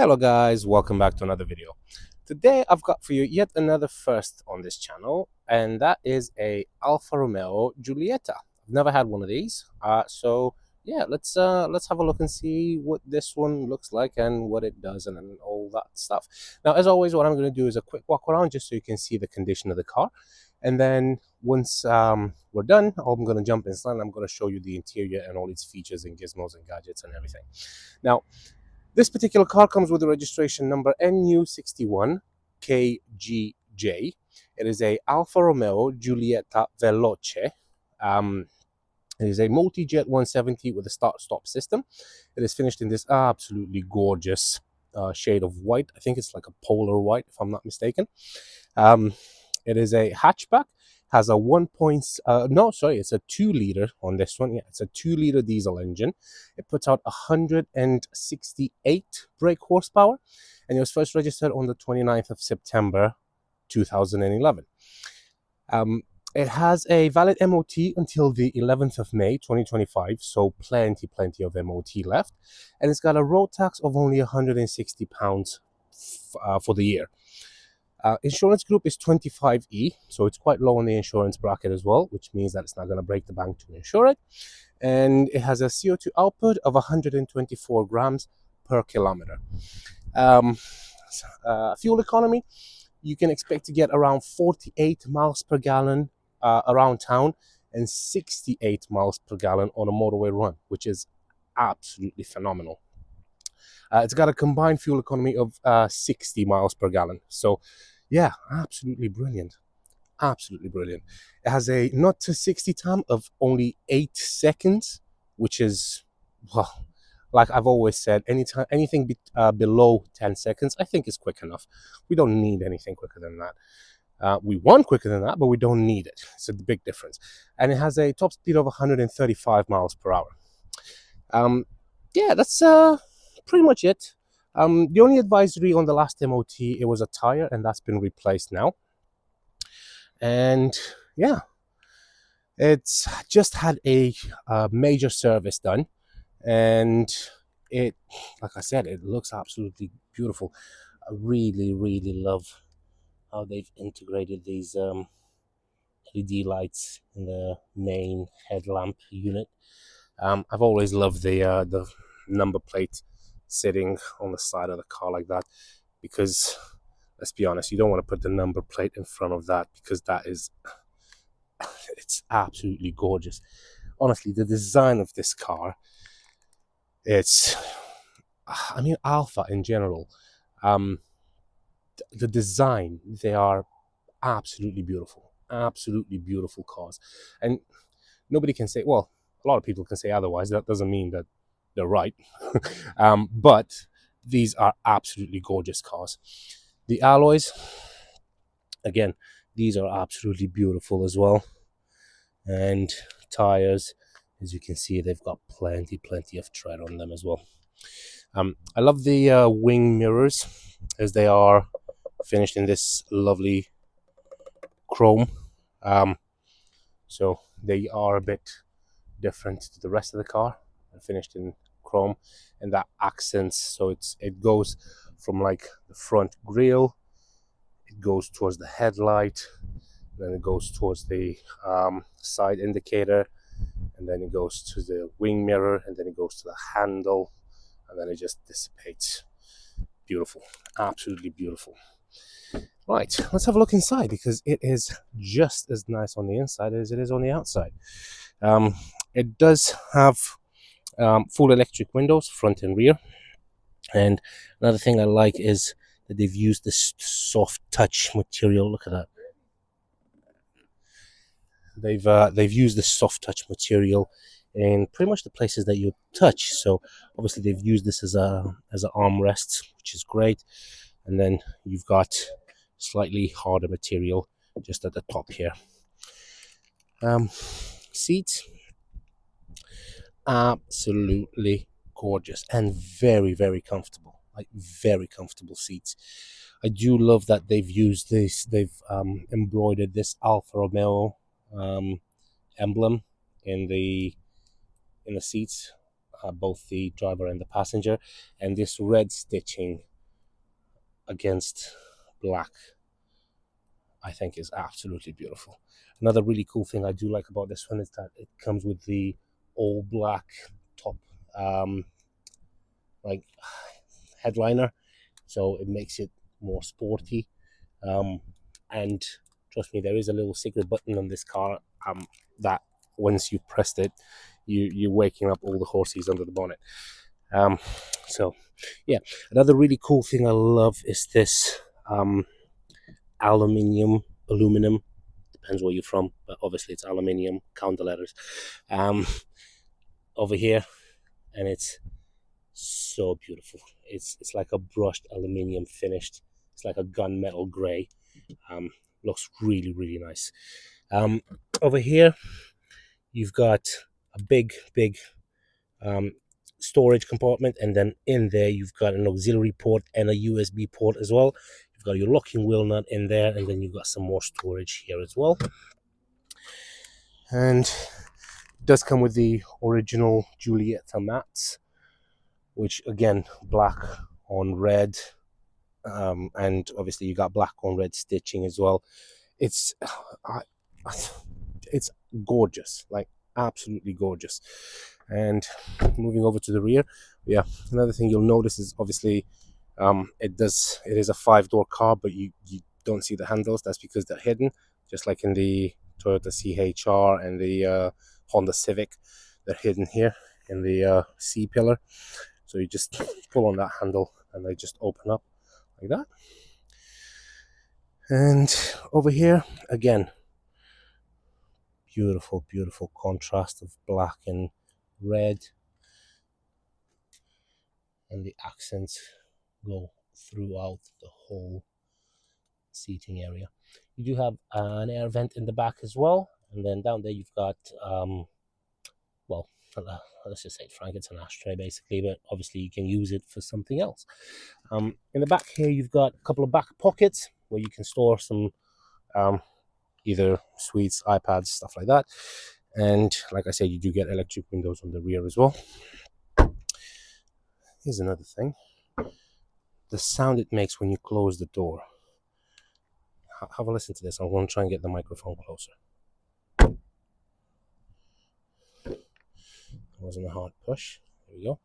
Hello guys, welcome back to another video. Today I've got for you yet another first on this channel, and that is a Alfa Romeo Giulietta. I've never had one of these, so yeah, let's have a look and see what this one looks like and what it does and all that stuff. Now, as always, what I'm going to do is a quick walk around just so you can see the condition of the car, and then once we're done, I'm going to jump inside and I'm going to show you the interior and all its features and gizmos and gadgets and everything. Now, this particular car comes with the registration number NU61KGJ. It is a Alfa Romeo Giulietta Veloce. It is a Multijet 170 with a start-stop system. It is finished in this absolutely gorgeous shade of white. I think it's like a polar white, if I'm not mistaken. It is a hatchback. Has a it's a 2-liter on this one. Yeah, it's a 2-liter diesel engine. It puts out 168 brake horsepower, and it was first registered on the 29th of September 2011. It has a valid MOT until the 11th of May 2025, so plenty of MOT left, and it's got a road tax of only £160 for the year. Insurance group is 25E, so it's quite low on the insurance bracket as well, which means that it's not going to break the bank to insure it. And it has a CO2 output of 124 grams per kilometer. Fuel economy, you can expect to get around 48 miles per gallon around town and 68 miles per gallon on a motorway run, which is absolutely phenomenal. It's got a combined fuel economy of 60 miles per gallon. So, yeah, absolutely brilliant. Absolutely brilliant. It has a 0 to 60 time of only 8 seconds, which is, well, like I've always said, anything below 10 seconds, I think is quick enough. We don't need anything quicker than that. We want quicker than that, but we don't need it. It's a big difference. And it has a top speed of 135 miles per hour. Yeah, that's pretty much it. The only advisory on the last MOT, it was a tire, and that's been replaced now. And yeah, it's just had a major service done, and it, like I said, it looks absolutely beautiful. I really love how they've integrated these LED lights in the main headlamp unit. I've always loved the number plate sitting on the side of the car like that, because let's be honest, you don't want to put the number plate in front of that, because it's absolutely gorgeous. Honestly, the design of this car, Alfa in general, the design, they are absolutely beautiful cars, and nobody can say, well, a lot of people can say otherwise. That doesn't mean that they're right. But these are absolutely gorgeous cars. The alloys, again, these are absolutely beautiful as well. And tires, as you can see, they've got plenty of tread on them as well. I love the wing mirrors, as they are finished in this lovely chrome. So they are a bit different to the rest of the car. They're finished in chrome, and that accents, so it goes from like the front grille, it goes towards the headlight, then it goes towards the side indicator, and then it goes to the wing mirror, and then it goes to the handle, and then it just dissipates. Beautiful, absolutely beautiful. Right, let's have a look inside, because it is just as nice on the inside as it is on the outside. It does have full electric windows, front and rear. And another thing I like is that they've used this soft touch material. Look at that. They've used the soft touch material in pretty much the places that you touch. So obviously they've used this as an armrest, which is great. And then you've got slightly harder material just at the top here. Seats, absolutely gorgeous and very comfortable. Like, very comfortable seats. I do love that they've used this. They've embroidered this Alfa Romeo emblem in the seats, both the driver and the passenger, and this red stitching against black, I think is absolutely beautiful. Another really cool thing I do like about this one is that it comes with the all black top, um, like headliner, so it makes it more sporty. And trust me, there is a little secret button on this car, that once you pressed it, you're waking up all the horses under the bonnet. So yeah, another really cool thing I love is this aluminum, depends where you're from, but obviously it's aluminium, count the letters, um, over here, and it's so beautiful. It's like a brushed aluminium finished. It's like a gunmetal gray. Looks really, really nice. Over here, you've got a big um, storage compartment, and then in there you've got an auxiliary port and a USB port as well. You've got your locking wheel nut in there, and then you've got some more storage here as well. And it does come with the original Giulietta mats, which again, black on red, and obviously you got black on red stitching as well. It's it's gorgeous, like absolutely gorgeous. And moving over to the rear, yeah, another thing you'll notice is obviously it is a 5-door car, but you don't see the handles. That's because they're hidden, just like in the Toyota CHR and the Honda Civic. They're hidden here in the C pillar, so you just pull on that handle and they just open up like that. And over here again, beautiful contrast of black and red, and the accents go throughout the whole seating area. You do have an air vent in the back as well, and then down there you've got well, let's just say it frank, it's an ashtray basically, but obviously you can use it for something else. In the back here you've got a couple of back pockets where you can store some either sweets, iPads, stuff like that. And like I said, you do get electric windows on the rear as well. Here's another thing, the sound it makes when you close the door. Have a listen to this. I'm going to try and get the microphone closer. It wasn't a hard push. There we go.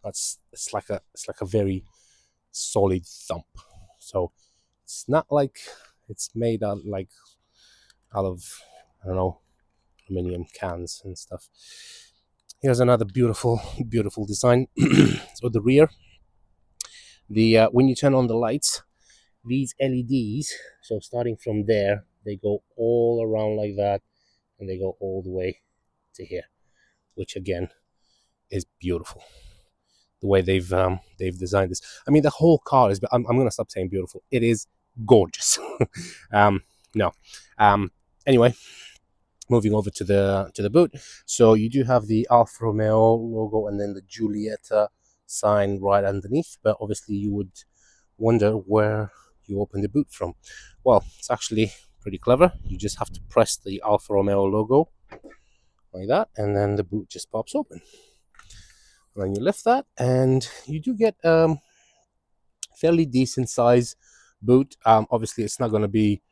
It's like a very solid thump. So it's not like it's made out of, I don't know, aluminum cans and stuff. Here's another beautiful design. So the rear, when you turn on the lights, these LEDs, so starting from there, they go all around like that, and they go all the way to here, which again is beautiful. The way they've designed this. I mean, the whole car is. I'm gonna stop saying beautiful. It is gorgeous. No. Anyway, moving over to the boot. So you do have the Alfa Romeo logo and then the Giulietta sign right underneath. But obviously, you would wonder where you open the boot from. Well, it's actually pretty clever. You just have to press the Alfa Romeo logo like that, and then the boot just pops open. And then you lift that, and you do get fairly decent size boot. Obviously, it's not going to be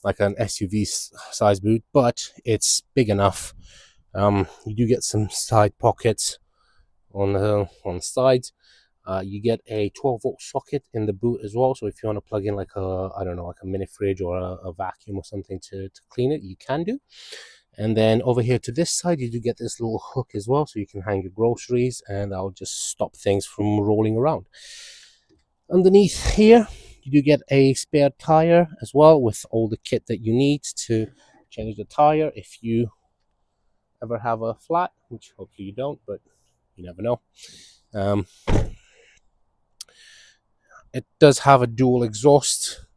like an SUV size boot, but it's big enough. You do get some side pockets on the sides. You get a 12-volt socket in the boot as well, so if you want to plug in like a mini fridge or a vacuum or something to clean it, you can do. And then over here to this side, you do get this little hook as well, so you can hang your groceries, and that'll just stop things from rolling around. Underneath here, you do get a spare tire as well, with all the kit that you need to change the tire if you ever have a flat, which hopefully you don't, but you never know. It does have a dual exhaust,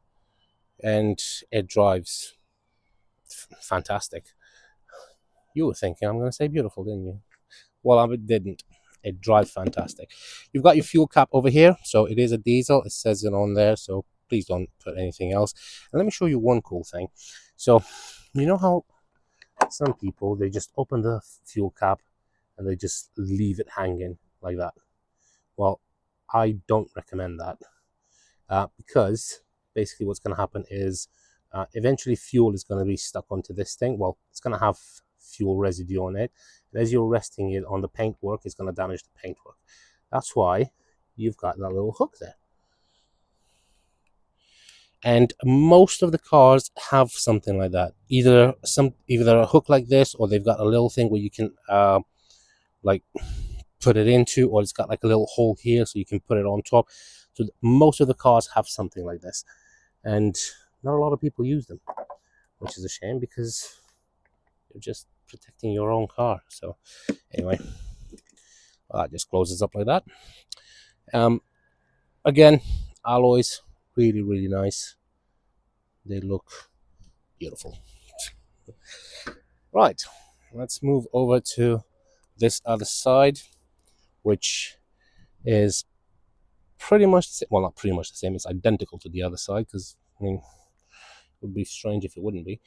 and it drives fantastic. You were thinking I'm going to say beautiful, didn't you? Well, I didn't. It drives fantastic. You've got your fuel cap over here, so it is a diesel. It says it on there, so please don't put anything else. And let me show you one cool thing. So, you know how some people, they just open the fuel cap and they just leave it hanging like that? Well, I don't recommend that because basically what's going to happen is eventually fuel is going to be stuck onto this thing. Well, it's going to have fuel residue on it, and as you're resting it on the paintwork, it's going to damage the paintwork. That's why you've got that little hook there. And most of the cars have something like that. Either a hook like this, or they've got a little thing where you can like put it into, or it's got like a little hole here so you can put it on top. So most of the cars have something like this, and not a lot of people use them, which is a shame because you're just protecting your own car. So anyway, well, that just closes up like that. Again, alloys really nice. They look beautiful. Right, let's move over to this other side, which is pretty much the same. Well, not pretty much the same, it's identical to the other side, because I mean, it would be strange if it wouldn't be.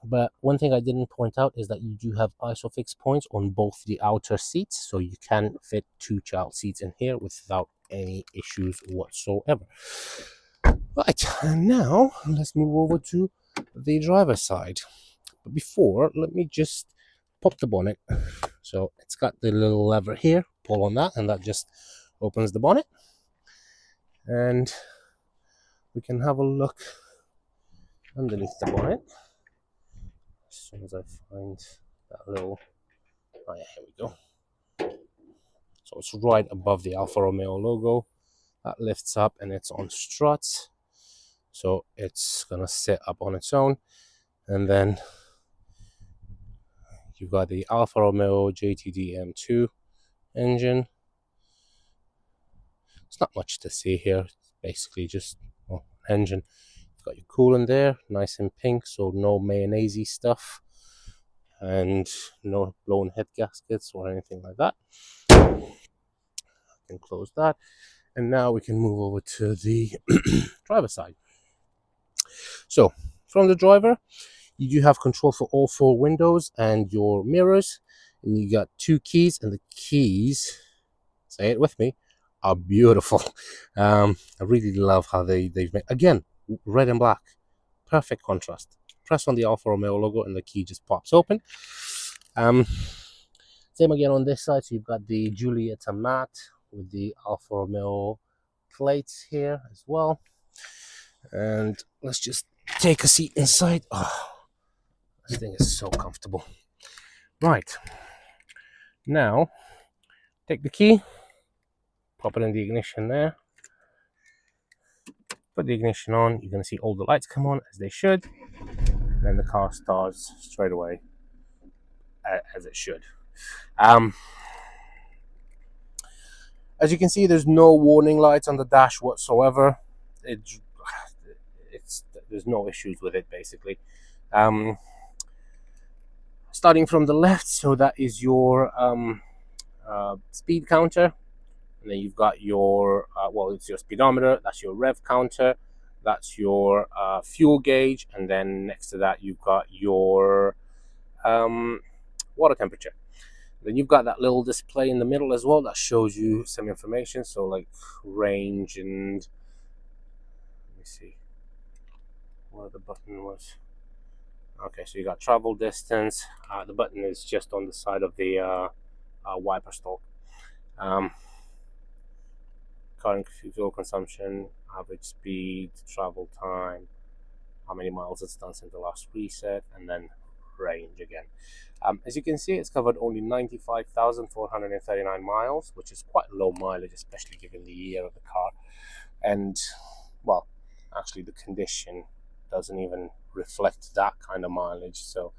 But one thing I didn't point out is that you do have isofix points on both the outer seats, so you can fit 2 child seats in here without any issues whatsoever. Right, and now let's move over to the driver's side. But before, let me just pop the bonnet. So it's got the little lever here, pull on that, and that just opens the bonnet. And we can have a look underneath the bonnet. As soon as I find that little, oh yeah, here we go. So it's right above the Alfa Romeo logo. That lifts up and it's on struts. So it's gonna sit up on its own. And then you've got the Alfa Romeo Jtdm-2 engine. It's not much to see here. It's basically just engine. You've got your coolant there, nice and pink, so no mayonnaise stuff, and no blown head gaskets or anything like that. I can close that, and now we can move over to the driver side. So from the driver, you do have control for all 4 windows and your mirrors, and you got 2 keys, and the keys, say it with me, are beautiful. I really love how they've made, again, red and black, perfect contrast. Press on the Alfa Romeo logo and the key just pops open. Same again on this side, so you've got the Giulietta matte with the Alfa Romeo plates here as well. And let's just take a seat inside. Oh, this thing is so comfortable. Right, now take the key, pop it in the ignition there, put the ignition on. You're going to see all the lights come on as they should, and then the car starts straight away as it should. As you can see, there's no warning lights on the dash whatsoever. There's no issues with it, basically. Starting from the left, so that is your speed counter, and then you've got your well, it's your speedometer, that's your rev counter, that's your fuel gauge, and then next to that you've got your water temperature. Then you've got that little display in the middle as well that shows you some information, so like range, and let me see where the button was. Okay, so you got travel distance. The button is just on the side of the wiper stalk. Current fuel consumption, average speed, travel time, how many miles it's done since the last reset, and then range again. As you can see, it's covered only 95,439 miles, which is quite low mileage, especially given the year of the car. And, well, actually the condition doesn't even reflect that kind of mileage. So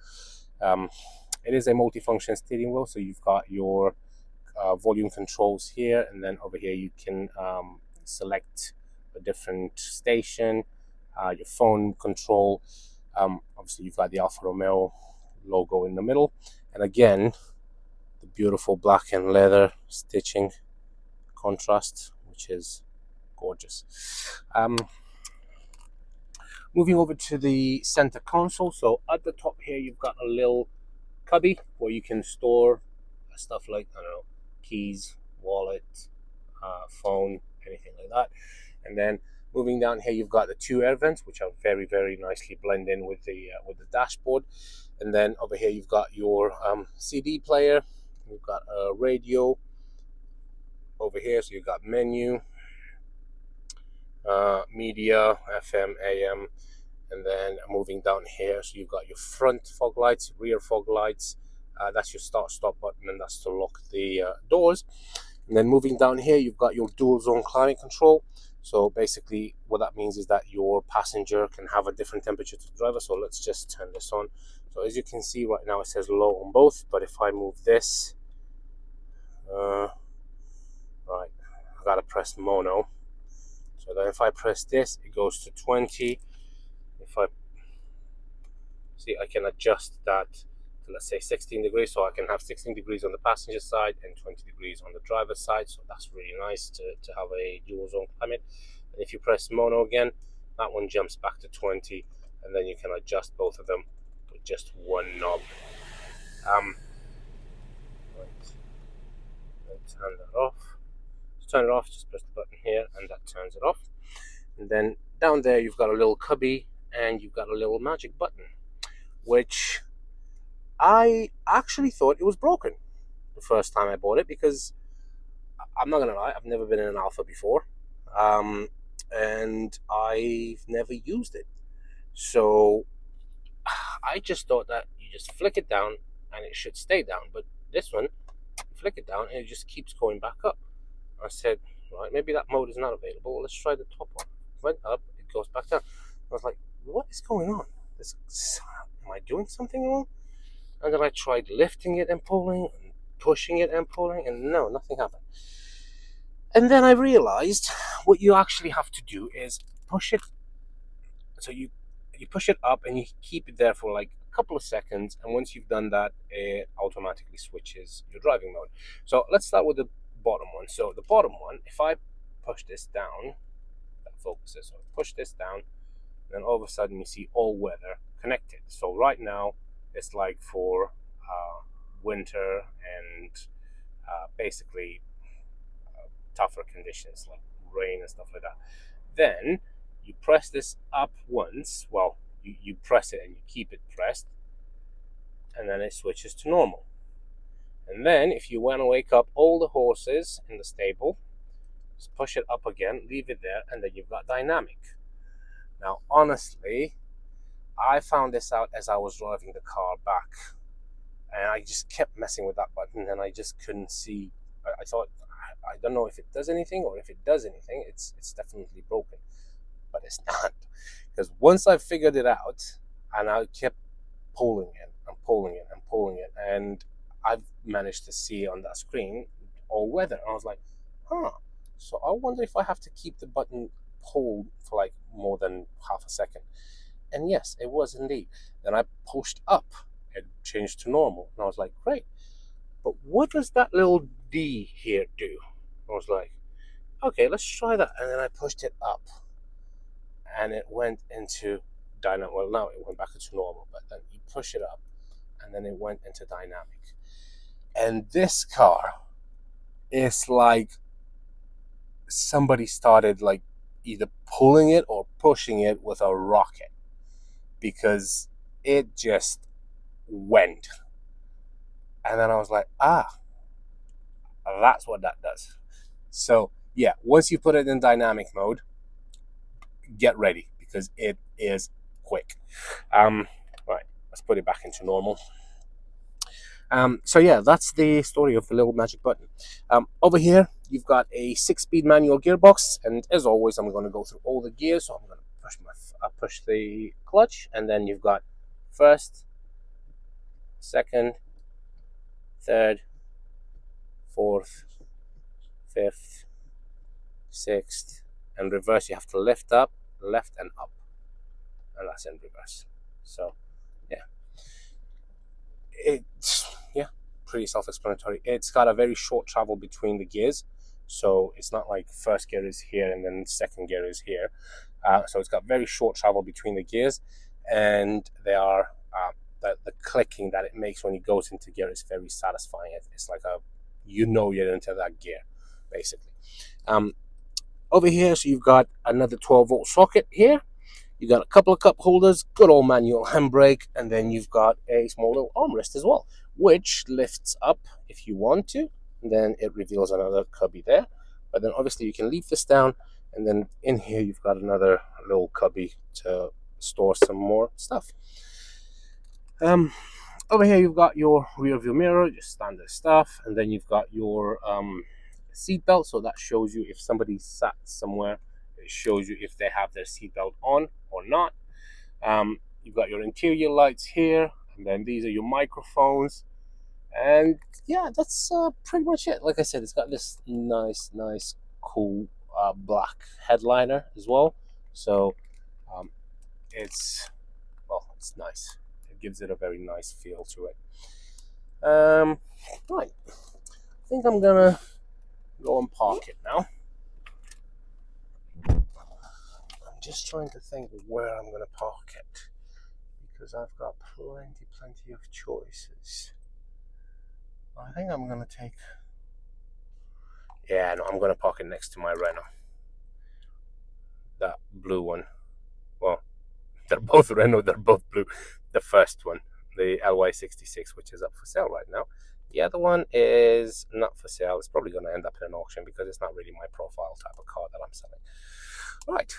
it is a multifunction steering wheel, so you've got your volume controls here, and then over here you can select a different station, your phone control. Obviously you've got the Alfa Romeo logo in the middle, and again the beautiful black and leather stitching contrast, which is gorgeous. Moving over to the center console, so at the top here you've got a little cubby where you can store stuff like, I don't know, keys, wallet, phone, anything like that. And then moving down here, you've got the two air vents, which are very, very nicely blend in with the dashboard. And then over here, you've got your CD player. You've got a radio over here, so you've got menu, media, FM, AM, and then moving down here, so you've got your front fog lights, rear fog lights. That's your start stop button, and that's to lock the doors. And then moving down here, you've got your dual zone climate control. So basically what that means is that your passenger can have a different temperature to the driver. So let's just turn this on. So as you can see right now, it says low on both, but if I move this, right, I gotta press mono. So then if I press this, it goes to 20. If I see, I can adjust that to, let's say, 16 degrees, so I can have 16 degrees on the passenger side and 20 degrees on the driver's side. So that's really nice to have a dual zone climate. And if you press mono again, that one jumps back to 20, and then you can adjust both of them with just one knob. Turn that off. To turn it off, just press the button here, and that turns it off. And then down there, you've got a little cubby, and you've got a little magic button, which I actually thought it was broken the first time I bought it, because I'm not gonna lie, I've never been in an Alfa before, and I've never used it. So I just thought that you just flick it down and it should stay down, but this one, you flick it down and it just keeps going back up. I said, right, maybe that mode is not available. Let's try the top one. Went up, it goes back down. I was like, what is going on? Am I doing something wrong? And then I tried lifting it and pulling, and pushing it and pulling, and no, nothing happened. And then I realized what you actually have to do is push it. So you push it up and you keep it there for like a couple of seconds, and once you've done that, it automatically switches your driving mode. So let's start with the bottom one. So the bottom one, if I push this down, that focuses. So I push this down, and then all of a sudden you see all weather connected. So right now it's like for winter and basically tougher conditions like rain and stuff like that. Then you press this up once. Well, you press it and you keep it pressed, and then it switches to normal. And then if you want to wake up all the horses in the stable, just push it up again, leave it there, and then you've got dynamic. Now honestly, I found this out as I was driving the car back, and I just kept messing with that button, and I just couldn't see. I thought, I don't know if it does anything, or if it does anything, it's definitely broken. But it's not, because once I figured it out, and I kept pulling it and pulling it and pulling it, and I've managed to see on that screen all weather, and I was like, so I wonder if I have to keep the button pulled for like more than half a second. And yes, it was indeed. Then I pushed up, it changed to normal, and I was like, great. But what does that little D here do? I was like, okay, let's try that. And then I pushed it up, and it went into dynamic. Well, now it went back into normal, but then you push it up, and then it went into dynamic. And this car is like somebody started like either pulling it or pushing it with a rocket, because it just went. And then I was like, that's what that does. So yeah, once you put it in dynamic mode, get ready, because it is quick. Right, let's put it back into normal. So yeah, that's the story of the little magic button. Over here, you've got a 6-speed manual gearbox, and as always, I'm going to go through all the gears. So I'm going to push the clutch, and then you've got first, second, third, fourth, fifth, sixth, and reverse. You have to lift up, left and up, and that's in reverse. So yeah, it's pretty self-explanatory. It's got a very short travel between the gears, so it's not like first gear is here and then second gear is here. So it's got very short travel between the gears, and they are the clicking that it makes when it goes into gear is very satisfying. It's like you're into that gear. basically. Over here, so you've got another 12-volt socket here. You got a couple of cup holders, good old manual handbrake, and then you've got a small little armrest as well, which lifts up if you want to. And then it reveals another cubby there. But then obviously you can leave this down, and then in here you've got another little cubby to store some more stuff. Over here you've got your rear view mirror, just standard stuff, and then you've got your seat belt, so that shows you if somebody sat somewhere. It shows you if they have their seatbelt on or not. You've got your interior lights here, and then these are your microphones. And yeah, that's pretty much it. Like I said, it's got this nice, cool black headliner as well. So it's nice. It gives it a very nice feel to it. Right. I think I'm gonna go and park it now. I'm just trying to think where I'm gonna park it, because I've got plenty of choices. I think I'm gonna take... Yeah, no, I'm gonna park it next to my Renault. That blue one. Well, they're both Renault, they're both blue. The first one, the LY66, which is up for sale right now. The other one is not for sale. It's probably going to end up in an auction because it's not really my profile type of car that I'm selling. Right,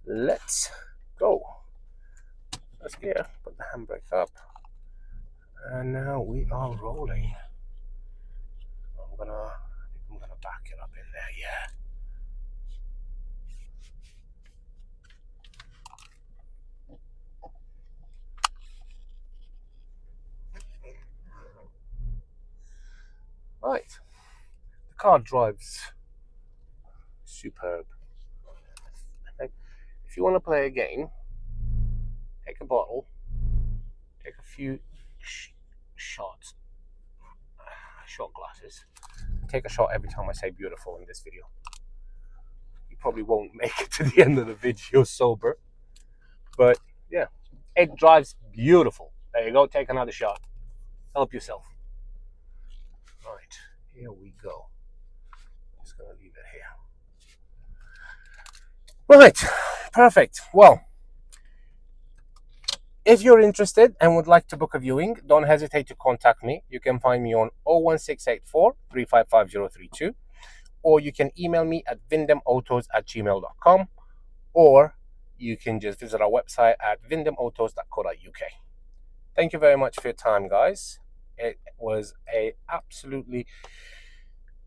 let's go. Let's get here, put the handbrake up, and now we are rolling. I think I'm gonna back it up in there. Yeah. Right, the car drives superb. If you want to play a game, take a bottle, take a few shot glasses, take a shot every time I say beautiful in this video. You probably won't make it to the end of the video sober, but yeah, it drives beautiful. There you go, take another shot. Help yourself. Right, here we go. Just gonna leave it here. Right, perfect. Well, if you're interested and would like to book a viewing, don't hesitate to contact me. You can find me on 01684 355032, or you can email me at vindemautos@gmail.com, or you can just visit our website at vindemautos.co.uk. Thank you very much for your time, guys. It was a absolutely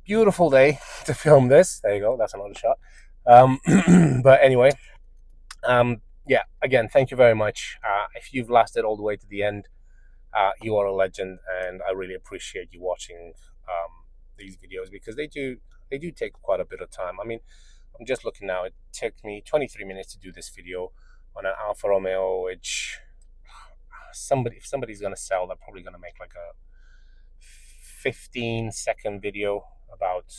beautiful day to film this. There you go, that's another shot. But anyway, yeah, again, thank you very much. If you've lasted all the way to the end, you are a legend, and I really appreciate you watching these videos, because they do take quite a bit of time. I mean, I'm just looking now, it took me 23 minutes to do this video on an Alfa Romeo, which if somebody's going to sell, they're probably going to make like a 15-second video about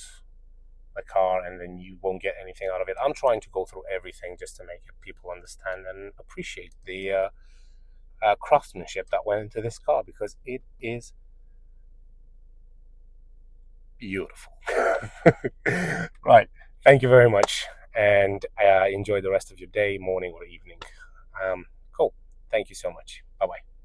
the car, and then you won't get anything out of it. I'm trying to go through everything just to make people understand and appreciate the craftsmanship that went into this car, because it is beautiful. Right, thank you very much, and enjoy the rest of your day, morning or evening. Cool, thank you so much. Bye bye.